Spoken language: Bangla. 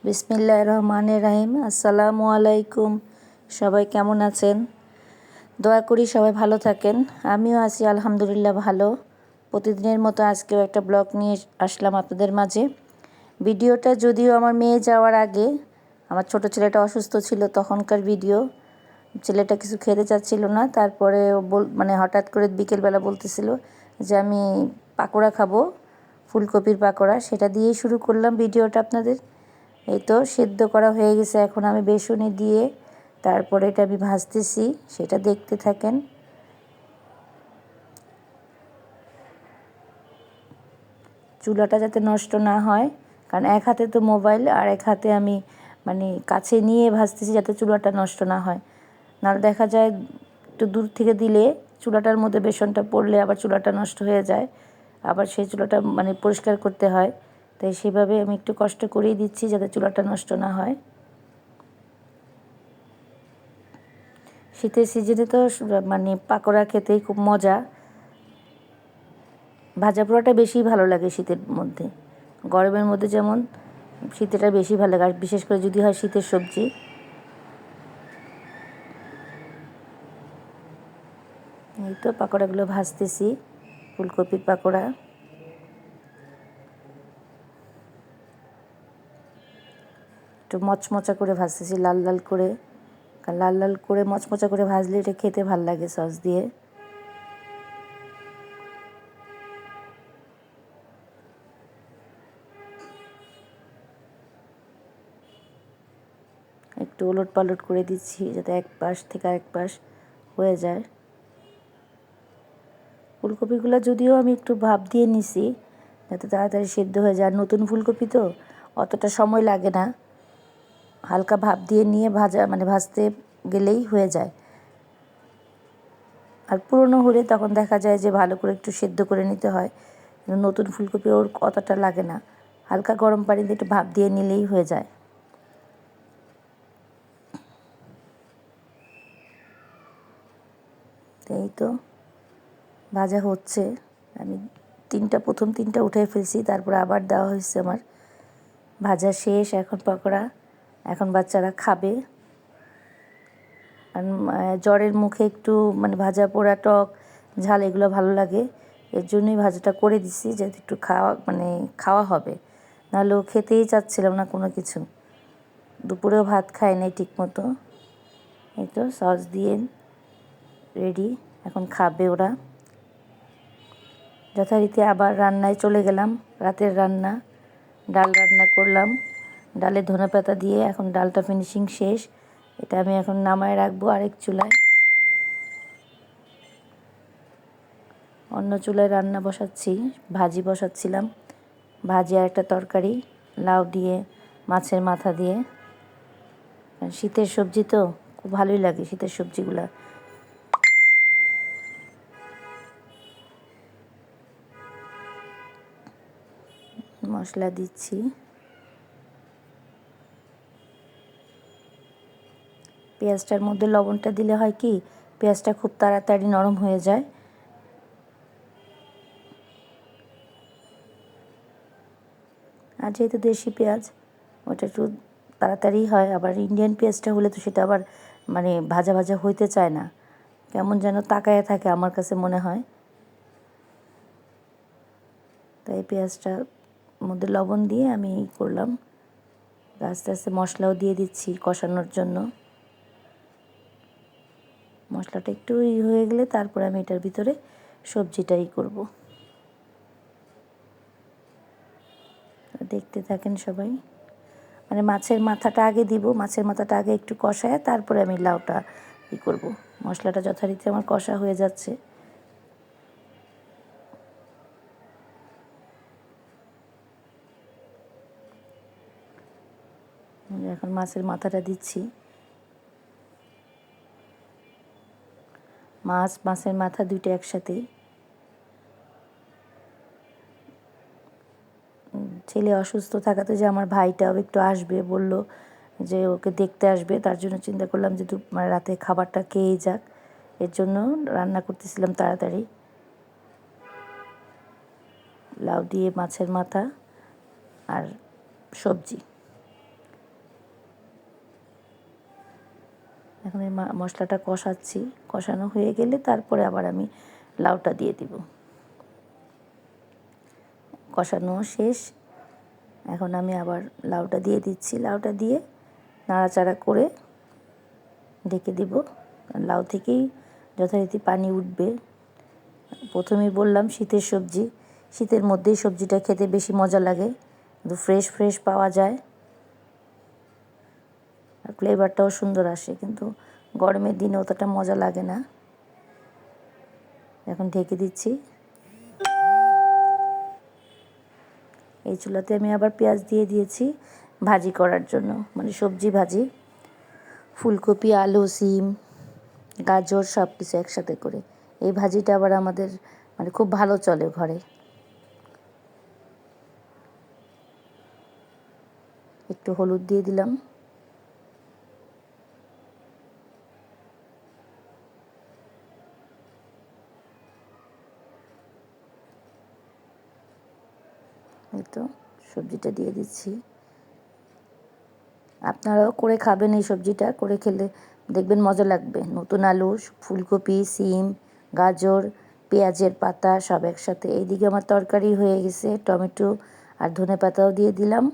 বিসমিল্লাহির রহমানির রহিম। আসসালামু আলাইকুম। সবাই কেমন আছেন? দোয়া করি সবাই ভালো থাকেন। আমিও আছি আলহামদুলিল্লাহ ভালো। প্রতিদিনের মতো আজকেও একটা ব্লগ নিয়ে আসলাম আপনাদের মাঝে। ভিডিওটা যদিও আমার মেয়ে যাওয়ার আগে, আমার ছোট ছেলেটা অসুস্থ ছিল তখনকার ভিডিও। ছেলেটা কিছু খেতে চাচ্ছিল না, তারপরে হঠাৎ করে বিকেলবেলা বলতেছিল যে আমি পাকোড়া খাবো, ফুলকপির পাকোড়া। সেটা দিয়েই শুরু করলাম ভিডিওটা আপনাদের। এই তো সেদ্ধ করা হয়ে গেছে, এখন আমি বেসনে দিয়ে তারপরে এটা আমি ভাজতেছি, সেটা দেখতে থাকেন। চুলাটা যাতে নষ্ট না হয়, কারণ এক হাতে তো মোবাইল আর এক হাতে আমি কাছে নিয়ে ভাজতেছি যাতে চুলাটা নষ্ট না হয়। নাহলে দেখা যায় একটু দূর থেকে দিলে চুলাটার মধ্যে বেসনটা পড়লে আবার চুলাটা নষ্ট হয়ে যায়, আবার সেই চুলাটা পরিষ্কার করতে হয়। তাই সেভাবে আমি একটু কষ্ট করেই দিচ্ছি যাতে চুলাটা নষ্ট না হয়। শীতের সিজনে তো পাকোড়া খেতেই খুব মজা। ভাজা পোড়াটা বেশি ভালো লাগে শীতের মধ্যে। গরমের মধ্যে যেমন, শীতেটা বেশি ভালো লাগে, আর বিশেষ করে যদি হয় শীতের সবজি। এই তো পাকোড়াগুলো ভাজতেছি, ফুলকপির পাকোড়া। একটু মচমচা করে ভাজতেছি, লাল লাল করে। লাল লাল করে মচমচা করে ভাজলে এটা খেতে ভাল লাগে সস দিয়ে। একটু ওলট পালট করে দিচ্ছি যাতে এক পাশ থেকে আরেক পাশ হয়ে যায়। ফুলকপিগুলো যদিও আমি একটু ভাপ দিয়ে নিছি যাতে তাড়াতাড়ি সেদ্ধ হয়ে যায়। নতুন ফুলকপি তো অতটা সময় লাগে না, হালকা ভাপ দিয়ে নিয়ে ভাজতে গেলেই হয়ে যায়। আর পুরনো হলে তখন দেখা যায় যে ভালো করে একটু সেদ্ধ করে নিতে হয়। নতুন ফুলকপি ওর অতটা লাগে না, হালকা গরম পানিতে একটু ভাপ দিয়ে নিলেই হয়ে যায়। এই তো ভাজা হচ্ছে। আমি প্রথম তিনটা উঠে ফেলছি, তারপরে আবার দেওয়া হয়েছে আমার। ভাজা শেষ, এখন পকোড়া, এখন বাচ্চারা খাবে। আর জ্বরের মুখে একটু ভাজা পোড়া টক ঝাল এগুলো ভালো লাগে, এর জন্যই ভাজাটা করে দিছি যাতে একটু খাওয়া হবে। নাহলেও খেতেই চাচ্ছিলাম না কোনো কিছু। দুপুরেও ভাত খায় নাই ঠিক মতো। এই তো সস দিয়ে রেডি, এখন খাবে ওরা। যথারীতি আবার রান্নায় চলে গেলাম। রাতের রান্না, ডাল রান্না করলাম। ডালে ধনেপাতা দিয়ে এখন ডালটা ফিনিশিং শেষ। এটা আমি এখন নামায় রাখবো আরেক চুলায়। অন্য চুলায় রান্না বসাচ্ছি, ভাজি বসাচ্ছিলাম। ভাজি আর একটা তরকারি, লাউ দিয়ে মাছের মাথা দিয়ে। শীতের সবজি তো খুব ভালোই লাগে শীতের সবজিগুলা। মশলা দিচ্ছি। পেঁয়াজটার মধ্যে লবণটা দিলে হয় কি, পেঁয়াজটা খুব তাড়াতাড়ি নরম হয়ে যায়। আর যেহেতু দেশি পেঁয়াজ, ওটা একটু তাড়াতাড়ি হয়। আবার ইন্ডিয়ান পেঁয়াজটা হলে তো সেটা আবার ভাজা ভাজা হইতে চায় না, কেমন যেন তাকায় থাকে আমার কাছে মনে হয়। তাই পেঁয়াজটার মধ্যে লবণ দিয়ে আমি করলাম। আস্তে আস্তে মশলাও দিয়ে দিচ্ছি কষানোর জন্য। মশলাটা একটু হয়ে গেলে তারপরে আমি এটার ভিতরে সবজিটাই করব। দেখতে থাকেন সবাই। মাছের মাথাটা আগে দিব, মাছের মাথাটা আগে একটু কষায় তারপরে আমি লাউটা করব। মশলাটা যথারীতি আমার কষা হয়ে যাচ্ছে। এখন মাছের মাথাটা দিচ্ছি। মাছের মাথা দুইটা একসাথেই। ছেলে অসুস্থ থাকাতে যে আমার ভাইটাও একটু আসবে বলল, যে ওকে দেখতে আসবে, তার জন্য চিন্তা করলাম যে রাতে খাবারটা খেয়েই যাক, এর জন্য রান্না করতেছিলাম তাড়াতাড়ি। লাউ দিয়ে মাছের মাথা আর সবজি। এখন এই মশলাটা কষাচ্ছি, কষানো হয়ে গেলে তারপরে আবার আমি লাউটা দিয়ে দিব। কষানো শেষ, এখন আমি আবার লাউটা দিয়ে দিচ্ছি। লাউটা দিয়ে নাড়াচাড়া করে ঢেকে দিব। লাউ থেকেই যথারীতি পানি উঠবে। প্রথমেই বললাম শীতের সবজি, শীতের মধ্যেই সবজিটা খেতে বেশি মজা লাগে, কিন্তু ফ্রেশ ফ্রেশ পাওয়া যায় আর ফ্লেভারটাও সুন্দর আসে, কিন্তু গরমের দিনে অতটা মজা লাগে না। এখন ঢেকে দিচ্ছি। এই চুলাতে আমি আবার পেঁয়াজ দিয়ে দিয়েছি ভাজি করার জন্য, মানে সবজি ভাজি, ফুলকপি, আলু, সিম, গাজর সব কিছু একসাথে করে। এই ভাজিটা আবার আমাদের মানে খুব ভালো চলে ঘরে। একটু হলুদ দিয়ে দিলাম। এই তো সবজিটা দিয়ে দিচ্ছি। আপনারাও করে খাবেন, এই সবজিটা করে খেলে দেখবেন মজা লাগবে। নতুন আলু, ফুলকপি, সিম, গাজর, পেঁয়াজের পাতা সব একসাথে। এইদিকে আমার তরকারি হয়ে গেছে, টমেটো আর ধনেপাতাও দিয়ে দিলাম।